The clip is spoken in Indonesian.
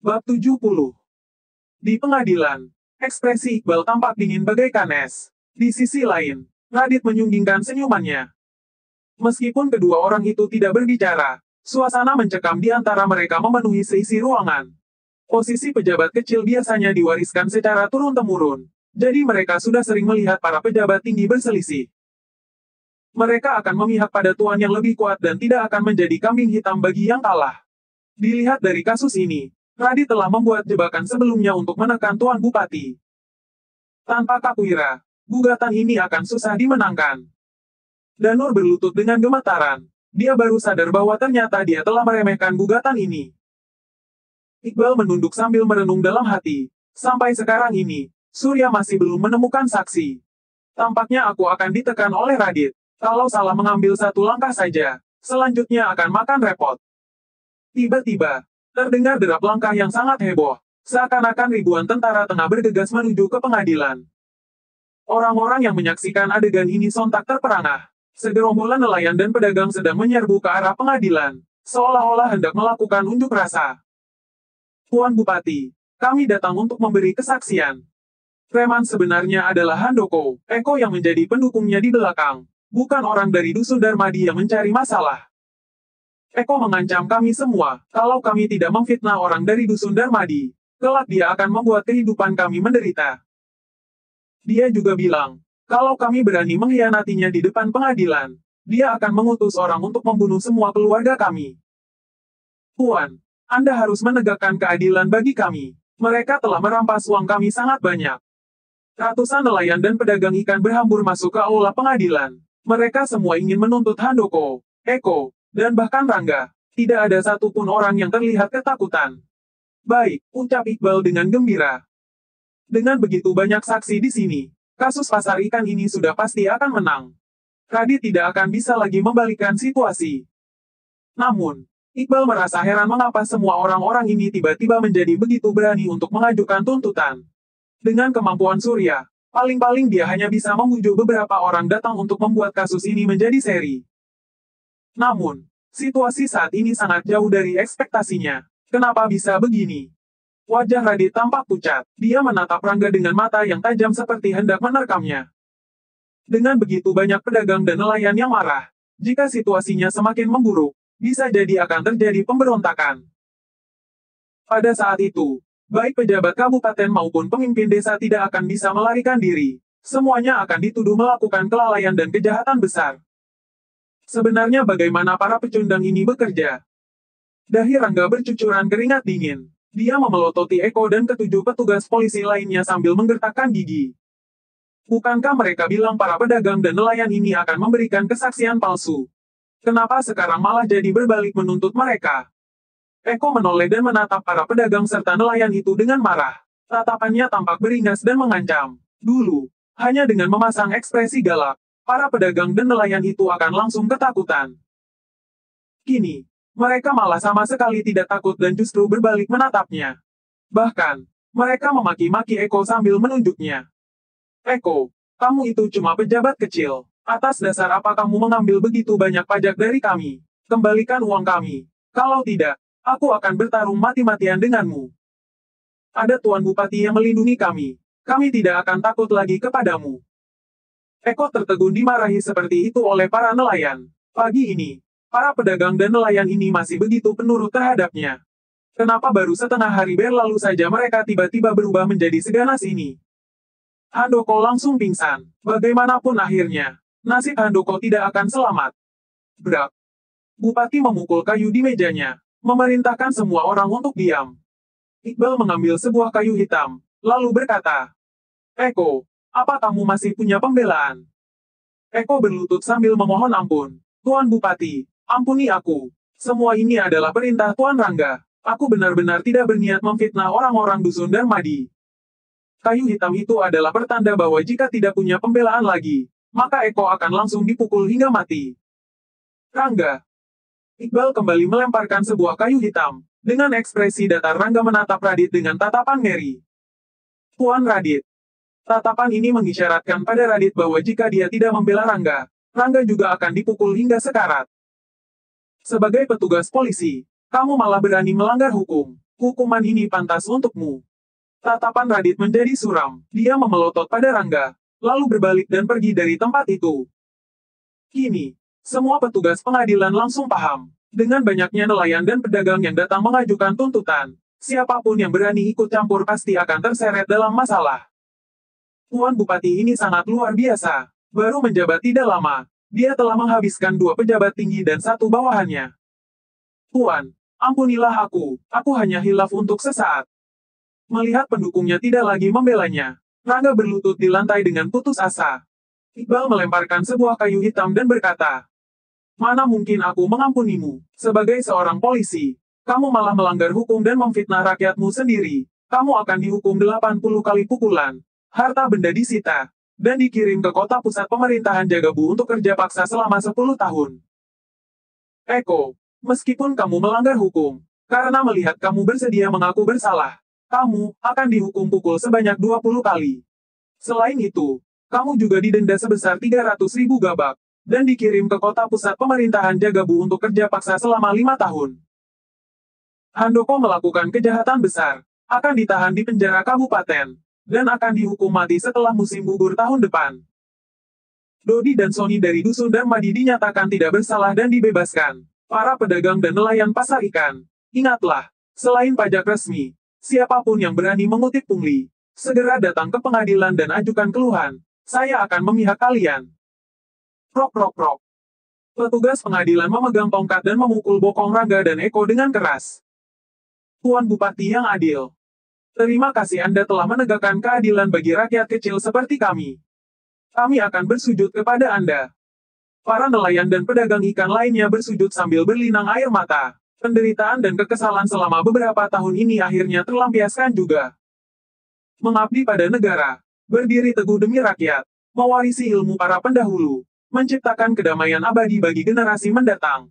Bab 70. Di pengadilan, ekspresi Iqbal tampak dingin bagaikan es. Di sisi lain, Radit menyunggingkan senyumannya. Meskipun kedua orang itu tidak berbicara, suasana mencekam di antara mereka memenuhi seisi ruangan. Posisi pejabat kecil biasanya diwariskan secara turun-temurun, jadi mereka sudah sering melihat para pejabat tinggi berselisih. Mereka akan memihak pada tuan yang lebih kuat dan tidak akan menjadi kambing hitam bagi yang kalah. Dilihat dari kasus ini, Radit telah membuat jebakan sebelumnya untuk menekan Tuan Bupati. Tanpa Kakwira, gugatan ini akan susah dimenangkan. Danur berlutut dengan gemetaran. Dia baru sadar bahwa ternyata dia telah meremehkan gugatan ini. Iqbal menunduk sambil merenung dalam hati. Sampai sekarang ini, Surya masih belum menemukan saksi. Tampaknya aku akan ditekan oleh Radit. Kalau salah mengambil satu langkah saja, selanjutnya akan makan repot. Tiba-tiba, terdengar derap langkah yang sangat heboh, seakan-akan ribuan tentara tengah bergegas menuju ke pengadilan. Orang-orang yang menyaksikan adegan ini sontak terperangah. Segerombolan nelayan dan pedagang sedang menyerbu ke arah pengadilan, seolah-olah hendak melakukan unjuk rasa. Tuan Bupati, kami datang untuk memberi kesaksian. Preman sebenarnya adalah Handoko, Eko yang menjadi pendukungnya di belakang, bukan orang dari Dusun Darmadi yang mencari masalah. Eko mengancam kami semua, kalau kami tidak memfitnah orang dari Dusun Darmadi, kelak dia akan membuat kehidupan kami menderita. Dia juga bilang, kalau kami berani mengkhianatinya di depan pengadilan, dia akan mengutus orang untuk membunuh semua keluarga kami. Tuan, Anda harus menegakkan keadilan bagi kami. Mereka telah merampas uang kami sangat banyak. Ratusan nelayan dan pedagang ikan berhambur masuk ke aula pengadilan. Mereka semua ingin menuntut Handoko, Eko, dan bahkan Rangga. Tidak ada satupun orang yang terlihat ketakutan. Baik, ucap Iqbal dengan gembira. Dengan begitu banyak saksi di sini, kasus pasar ikan ini sudah pasti akan menang. Radit tidak akan bisa lagi membalikkan situasi. Namun, Iqbal merasa heran mengapa semua orang-orang ini tiba-tiba menjadi begitu berani untuk mengajukan tuntutan. Dengan kemampuan Surya, paling-paling dia hanya bisa membujuk beberapa orang datang untuk membuat kasus ini menjadi seri. Namun, situasi saat ini sangat jauh dari ekspektasinya. Kenapa bisa begini? Wajah Radit tampak pucat. Dia menatap Rangga dengan mata yang tajam seperti hendak menerkamnya. Dengan begitu banyak pedagang dan nelayan yang marah, jika situasinya semakin memburuk, bisa jadi akan terjadi pemberontakan. Pada saat itu, baik pejabat kabupaten maupun pemimpin desa tidak akan bisa melarikan diri. Semuanya akan dituduh melakukan kelalaian dan kejahatan besar. Sebenarnya bagaimana para pecundang ini bekerja? Dahi Rangga bercucuran keringat dingin. Dia memelototi Eko dan ketujuh petugas polisi lainnya sambil menggertakkan gigi. Bukankah mereka bilang para pedagang dan nelayan ini akan memberikan kesaksian palsu? Kenapa sekarang malah jadi berbalik menuntut mereka? Eko menoleh dan menatap para pedagang serta nelayan itu dengan marah. Tatapannya tampak beringas dan mengancam. Dulu, hanya dengan memasang ekspresi galak, para pedagang dan nelayan itu akan langsung ketakutan. Kini, mereka malah sama sekali tidak takut dan justru berbalik menatapnya. Bahkan, mereka memaki-maki Eko sambil menunjuknya. Eko, kamu itu cuma pejabat kecil. Atas dasar apa kamu mengambil begitu banyak pajak dari kami? Kembalikan uang kami. Kalau tidak, aku akan bertarung mati-matian denganmu. Ada Tuan Bupati yang melindungi kami. Kami tidak akan takut lagi kepadamu. Eko tertegun dimarahi seperti itu oleh para nelayan. Pagi ini, para pedagang dan nelayan ini masih begitu penurut terhadapnya. Kenapa baru setengah hari berlalu saja mereka tiba-tiba berubah menjadi seganas ini? Handoko langsung pingsan. Bagaimanapun akhirnya, nasib Handoko tidak akan selamat. Brak. Bupati memukul kayu di mejanya, memerintahkan semua orang untuk diam. Iqbal mengambil sebuah kayu hitam, lalu berkata, Eko, apa kamu masih punya pembelaan? Eko berlutut sambil memohon ampun. Tuan Bupati, ampuni aku. Semua ini adalah perintah Tuan Rangga. Aku benar-benar tidak berniat memfitnah orang-orang Dusun Darmadi. Kayu hitam itu adalah pertanda bahwa jika tidak punya pembelaan lagi, maka Eko akan langsung dipukul hingga mati. Rangga. Iqbal kembali melemparkan sebuah kayu hitam. Dengan ekspresi datar Rangga menatap Radit dengan tatapan ngeri. Tuan Radit. Tatapan ini mengisyaratkan pada Radit bahwa jika dia tidak membela Rangga, Rangga juga akan dipukul hingga sekarat. Sebagai petugas polisi, kamu malah berani melanggar hukum. Hukuman ini pantas untukmu. Tatapan Radit menjadi suram. Dia memelotot pada Rangga, lalu berbalik dan pergi dari tempat itu. Kini, semua petugas pengadilan langsung paham. Dengan banyaknya nelayan dan pedagang yang datang mengajukan tuntutan, siapapun yang berani ikut campur pasti akan terseret dalam masalah. Tuan Bupati ini sangat luar biasa. Baru menjabat tidak lama, dia telah menghabiskan 2 pejabat tinggi dan 1 bawahannya. Tuan, ampunilah aku hanya hilaf untuk sesaat. Melihat pendukungnya tidak lagi membelanya, Rangga berlutut di lantai dengan putus asa. Iqbal melemparkan sebuah kayu hitam dan berkata, "Mana mungkin aku mengampunimu, sebagai seorang polisi. Kamu malah melanggar hukum dan memfitnah rakyatmu sendiri. Kamu akan dihukum 80 kali pukulan, harta benda disita, dan dikirim ke kota pusat pemerintahan Jagabu untuk kerja paksa selama 10 tahun. Eko, meskipun kamu melanggar hukum, karena melihat kamu bersedia mengaku bersalah, kamu akan dihukum pukul sebanyak 20 kali. Selain itu, kamu juga didenda sebesar 300.000 gabak, dan dikirim ke kota pusat pemerintahan Jagabu untuk kerja paksa selama 5 tahun. Handoko melakukan kejahatan besar, akan ditahan di penjara kabupaten, dan akan dihukum mati setelah musim gugur tahun depan." Dodi dan Sony dari Dusun Darmadi dinyatakan tidak bersalah dan dibebaskan. Para pedagang dan nelayan pasar ikan, ingatlah, selain pajak resmi, siapapun yang berani mengutip pungli, segera datang ke pengadilan dan ajukan keluhan. Saya akan memihak kalian. Prok prok prok. Petugas pengadilan memegang tongkat dan memukul bokong Rangga dan Eko dengan keras. "Tuan Bupati yang adil. Terima kasih Anda telah menegakkan keadilan bagi rakyat kecil seperti kami. Kami akan bersujud kepada Anda." Para nelayan dan pedagang ikan lainnya bersujud sambil berlinang air mata. Penderitaan dan kekesalan selama beberapa tahun ini akhirnya terlampiaskan juga. Mengabdi pada negara, berdiri teguh demi rakyat, mewarisi ilmu para pendahulu, menciptakan kedamaian abadi bagi generasi mendatang.